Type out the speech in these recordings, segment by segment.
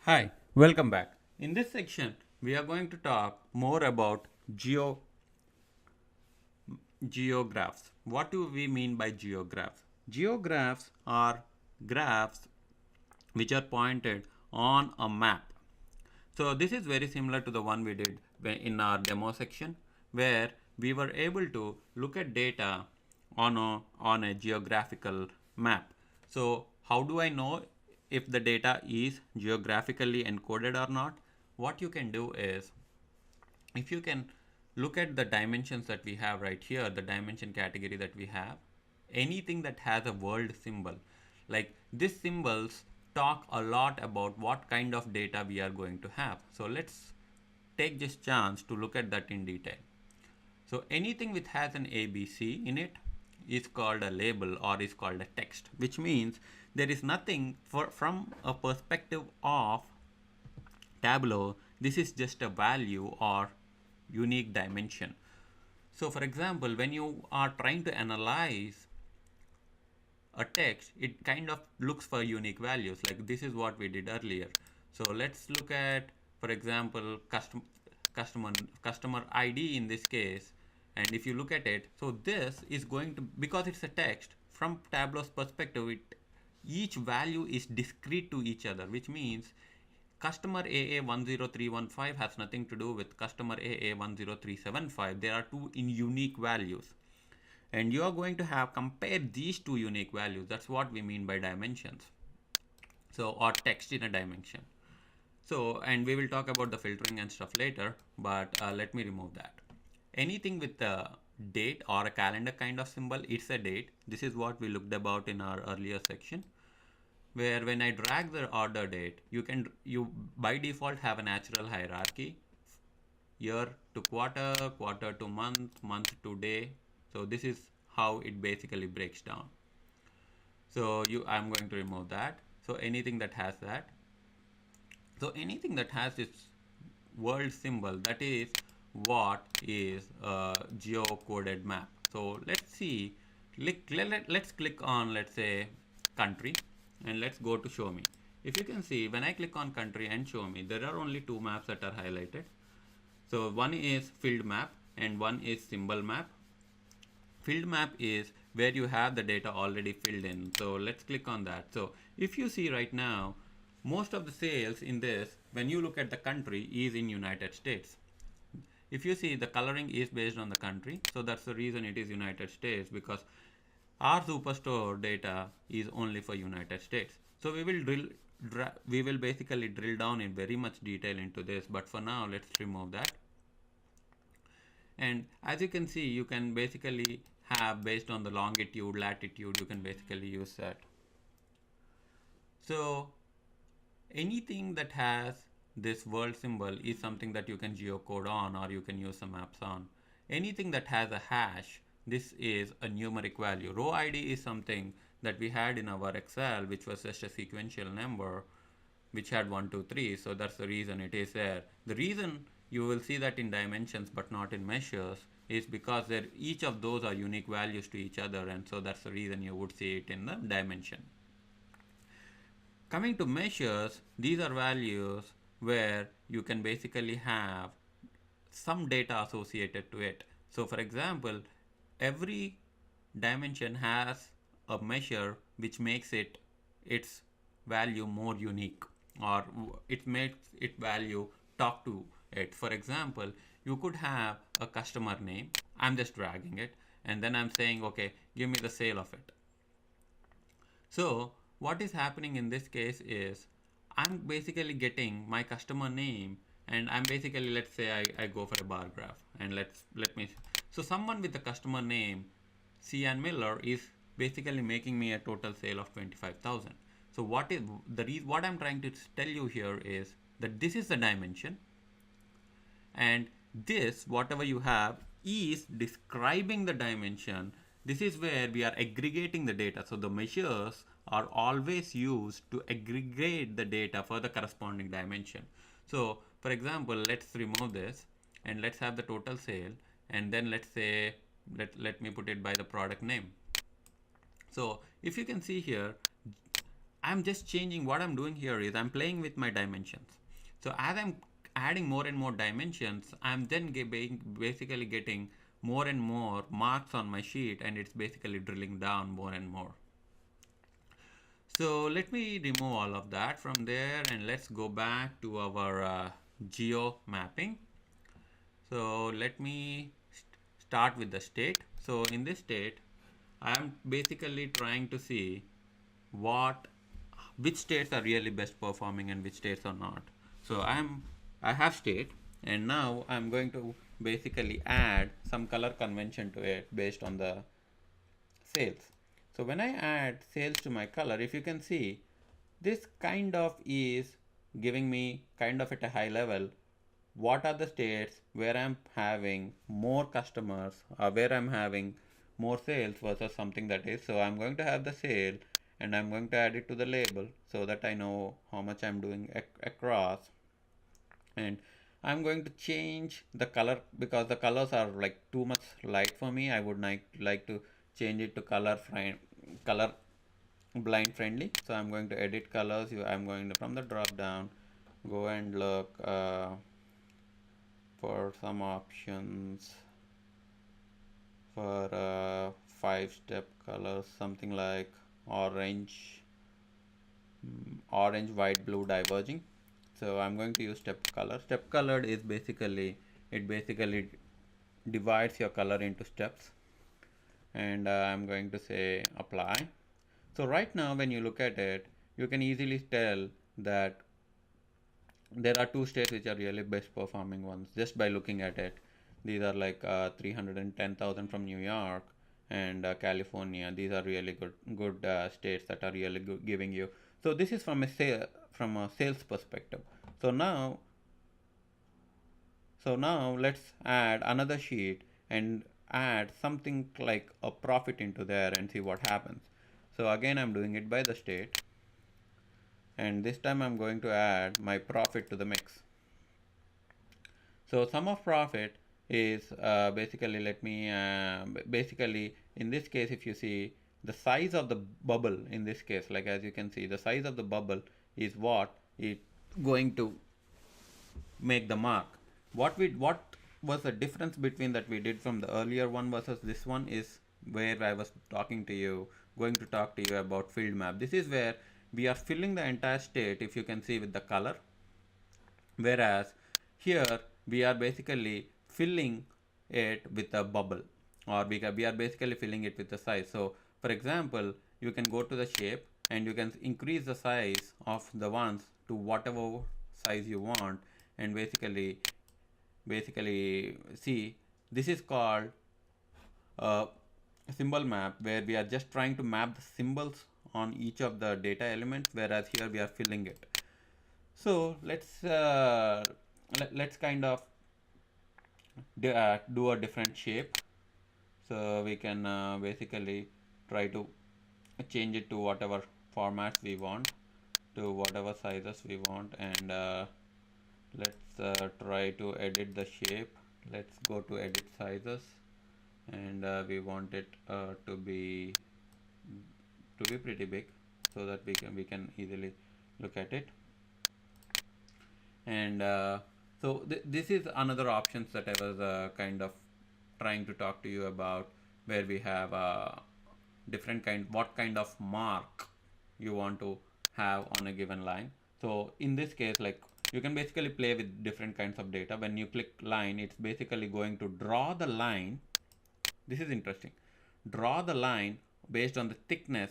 Hi, welcome back. In this section, we are going to talk more about geographs. What do we mean by geographs? Geographs are graphs which are pointed on a map. So this is very similar to the one we did in our demo section, where we were able to look at data on a geographical map. So how do I know if the data is geographically encoded or not? What you can do is, if you can look at the dimensions that we have right here, the dimension category that we have, anything that has a world symbol, like these symbols talk a lot about what kind of data we are going to have. So let's take this chance to look at that in detail. So anything which has an ABC in it is called a label or is called a text, which means there is nothing from a perspective of Tableau. This is just a value or unique dimension. So for example, when you are trying to analyze a text, it kind of looks for unique values. Like this is what we did earlier. So let's look at, for example, customer ID in this case. And if you look at it, so this is going to, because it's a text, from Tableau's perspective, each value is discrete to each other, which means customer AA10315 has nothing to do with customer AA10375. There are two in unique values, and you are going to have compared these two unique values. That's what we mean by dimensions. So, or text in a dimension. So, and we will talk about the filtering and stuff later, but let me remove that. Anything with a date or a calendar kind of symbol, it's a date. This is what we looked about in our earlier section, where when I drag the order date, you by default have a natural hierarchy, year to quarter, quarter to month, month to day. So this is how it basically breaks down. So I'm going to remove that. So anything that has that. So anything that has this world symbol, that is what is a geocoded map. So let's see, let's click on, let's say, country, and let's go to show me. If you can see, when I click on country and show me, there are only two maps that are highlighted. So one is field map and one is symbol map. Field map is where you have the data already filled in. So let's click on that. So if you see right now, most of the sales in this, when you look at the country, is in United States. If you see, the coloring is based on the country, so that's the reason it is United States, because our superstore data is only for United States. So we will basically drill down in very much detail into this, but for now let's remove that. And as you can see, you can basically have, based on the longitude, latitude, you can basically use that. So anything that has this world symbol is something that you can geocode on, or you can use some maps on. Anything that has a hash, this is a numeric value. Row ID is something that we had in our Excel, which was just a sequential number which had 1, 2, 3. So that's the reason it is there. The reason you will see that in dimensions but not in measures is because each of those are unique values to each other, and so that's the reason you would see it in the dimension. Coming to measures, these are values where you can basically have some data associated to it. So for example, every dimension has a measure which makes its value more unique, or it makes its value talk to it. For example, you could have a customer name. I'm just dragging it, and then I'm saying, okay, give me the sale of it. So what is happening in this case is, I'm basically getting my customer name, and I'm basically, let's say I go for a bar graph, and let me, so someone with the customer name Cian Miller is basically making me a total sale of 25,000. So what I'm trying to tell you here is that this is the dimension, and this, whatever you have, is describing the dimension. This is where we are aggregating the data. So the measures are always used to aggregate the data for the corresponding dimension. So for example, let's remove this and let's have the total sale, and then let's say, let me put it by the product name. So if you can see here, I'm just changing. What I'm doing here is I'm playing with my dimensions. So as I'm adding more and more dimensions, I'm then basically getting more and more marks on my sheet, and it's basically drilling down more and more. So let me remove all of that from there, and let's go back to our geo mapping. So let me start with the state. So in this state, I am basically trying to see what which states are really best performing and which states are not. So I have state, and now I'm going to basically add some color convention to it based on the sales. So when I add sales to my color, if you can see, this kind of is giving me kind of at a high level what are the states where I'm having more customers or where I'm having more sales versus something that is. So I'm going to have the sale and I'm going to add it to the label so that I know how much I'm doing across. And I'm going to change the color because the colors are like too much light for me. I would like to change it to color blind friendly. So I'm going to edit colors. I'm going to, from the drop down, go and look for some options for 5-step colors, something like orange, orange, white, blue, diverging. So I'm going to use step color. Step colored is basically, it basically divides your color into steps, and I'm going to say apply. So right now when you look at it, you can easily tell that there are two states which are really best performing ones just by looking at it. These are like 310,000 from New York and California. These are really good states that are really good giving you. So this is from a sales perspective. So now let's add another sheet and add something like a profit into there and see what happens. So again I'm doing it by the state, and this time I'm going to add my profit to the mix. So sum of profit is basically, let me basically in this case, if you see the size of the bubble in this case, like as you can see, the size of the bubble is what is going to make the mark. What was the difference between that we did from the earlier one versus this one is where I was talking to you, going to talk to you about field map. This is where we are filling the entire state, if you can see, with the color, whereas here we are basically filling it with a bubble, or we are basically filling it with the size. So for example, you can go to the shape and you can increase the size of the ones to whatever size you want, and basically see, this is called a symbol map, where we are just trying to map the symbols on each of the data elements, whereas here we are filling it. So let's kind of do a different shape. So we can basically try to change it to whatever formats we want, to whatever sizes we want, and let's try to edit the shape. Let's go to edit sizes, and we want it to be pretty big so that we can easily look at it. And so this is another options that I was kind of trying to talk to you about, where we have different what kind of mark you want to have on a given line. So in this case, like, you can basically play with different kinds of data. When you click line, it's basically going to draw the line. This is interesting. Draw the line based on the thickness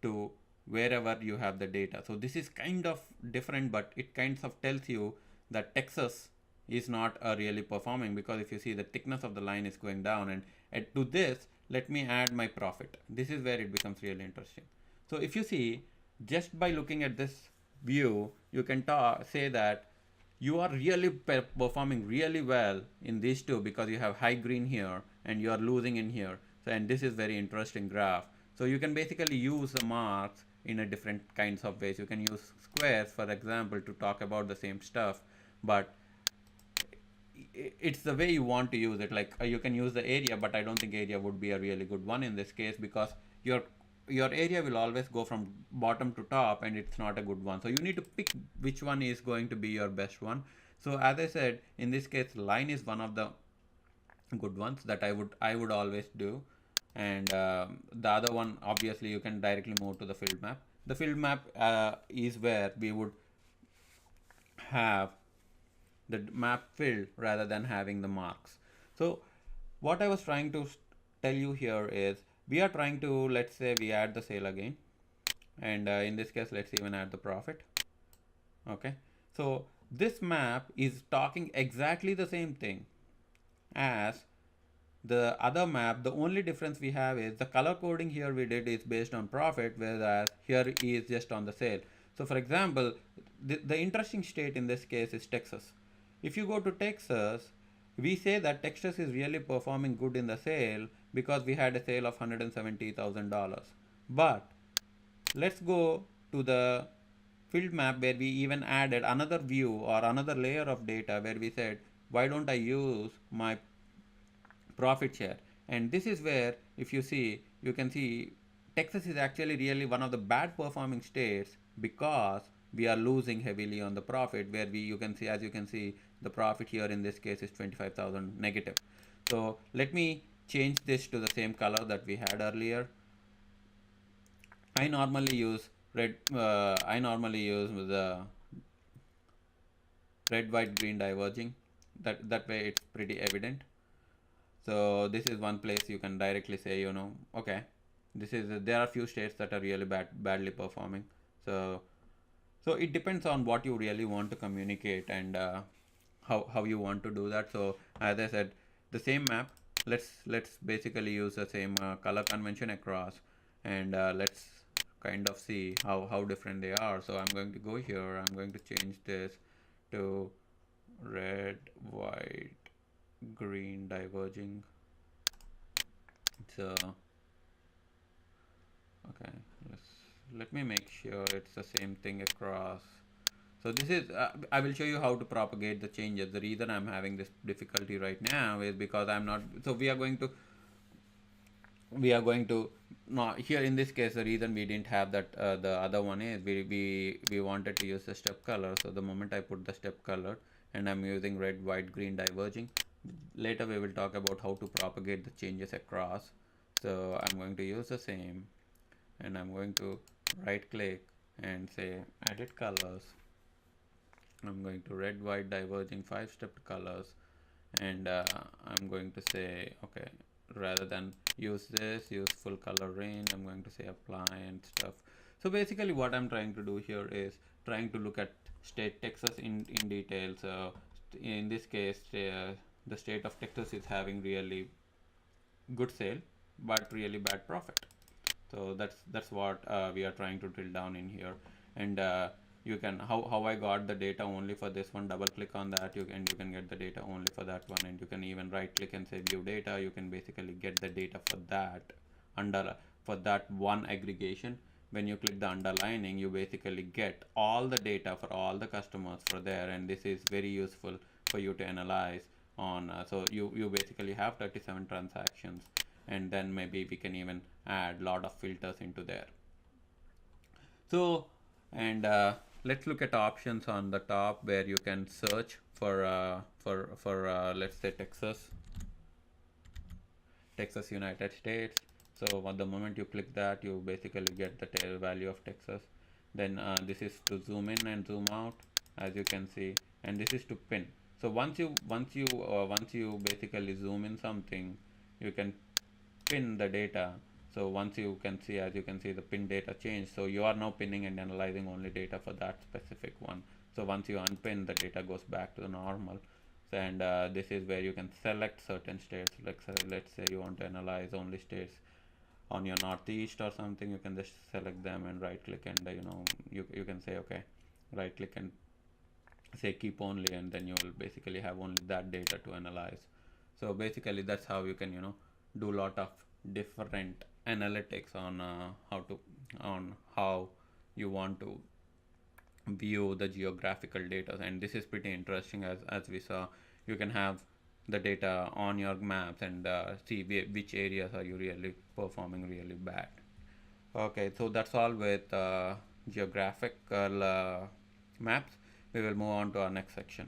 to wherever you have the data. So this is kind of different, but it kind of tells you that Texas is not really performing, because if you see, the thickness of the line is going down. And to this, let me add my profit. This is where it becomes really interesting. So if you see, just by looking at this view, you can say that you are really performing really well in these two, because you have high green here and you are losing in here. So, and this is very interesting graph. So you can basically use the marks in a different kinds of ways. You can use squares, for example, to talk about the same stuff, but it's the way you want to use it. Like you can use the area, but I don't think area would be a really good one in this case, because you're your area will always go from bottom to top, and it's not a good one. So you need to pick which one is going to be your best one. So as I said, in this case, line is one of the good ones that I would always do. And the other one, obviously, you can directly move to the field map. The field map is where we would have the map filled rather than having the marks. So what I was trying to tell you here is, we are trying to, let's say we add the sale again, and in this case let's even add the profit. Okay, so this map is talking exactly the same thing as the other map. The only difference we have is the color coding here we did is based on profit, whereas here is just on the sale. So for example, the interesting state in this case is Texas. If you go to Texas, we say that Texas is really performing good in the sale because we had a sale of $170,000. But let's go to the field map where we even added another view or another layer of data where we said, why don't I use my profit share? And this is where, if you see, you can see Texas is actually really one of the bad performing states because we are losing heavily on the profit, where you can see, as you can see, the profit here in this case is 25,000 negative. So let me change this to the same color that we had earlier. I normally use the red, white, green diverging. That way it's pretty evident. So this is one place you can directly say, okay, there are few states that are really badly performing. So it depends on what you really want to communicate, and how you want to do that. So as I said, the same map, let's basically use the same color convention across, and let's kind of see how different they are. So I'm going to go here, I'm going to change this to red, white, green diverging. So okay, let me make sure it's the same thing across. So this is I will show you how to propagate the changes. The reason I'm having this difficulty right now is because I'm not, so we are going to not here in this case. The reason we didn't have that, the other one is we wanted to use the step color. So the moment I put the step color, and I'm using red, white, green diverging, later we will talk about how to propagate the changes across. So I'm going to use the same, and I'm going to right click and say edit colors. I'm going to red, white, diverging 5-step colors, and I'm going to say, okay, rather than use this, use full color range, I'm going to say apply and stuff. So basically what I'm trying to do here is trying to look at state Texas in detail. So in this case, the state of Texas is having really good sale but really bad profit. So that's what we are trying to drill down in here. And you can, how I got the data only for this one, double click on that, you can get the data only for that one. And you can even right click and say view data. You can basically get the data for that one aggregation. When you click the underlining, you basically get all the data for all the customers for there, and this is very useful for you to analyze on. So you basically have 37 transactions, and then maybe we can even add lot of filters into there. So, and let's look at options on the top where you can search for let's say Texas, United States. So at the moment you click that, you basically get the value of Texas. Then this is to zoom in and zoom out, as you can see, and this is to pin. So once you basically zoom in something, you can pin the data. So once you can see, as you can see, the pin data change. So you are now pinning and analyzing only data for that specific one. So once you unpin, the data goes back to the normal. And this is where you can select certain states. Like let's say you want to analyze only states on your northeast or something. You can just select them and right click, and you can say okay, right click and say keep only, and then you will basically have only that data to analyze. So basically that's how you can do a lot of different analytics on how you want to view the geographical data. And this is pretty interesting. As we saw, you can have the data on your maps and see which areas are you really performing really bad. Okay, so that's all with geographical maps. We will move on to our next section.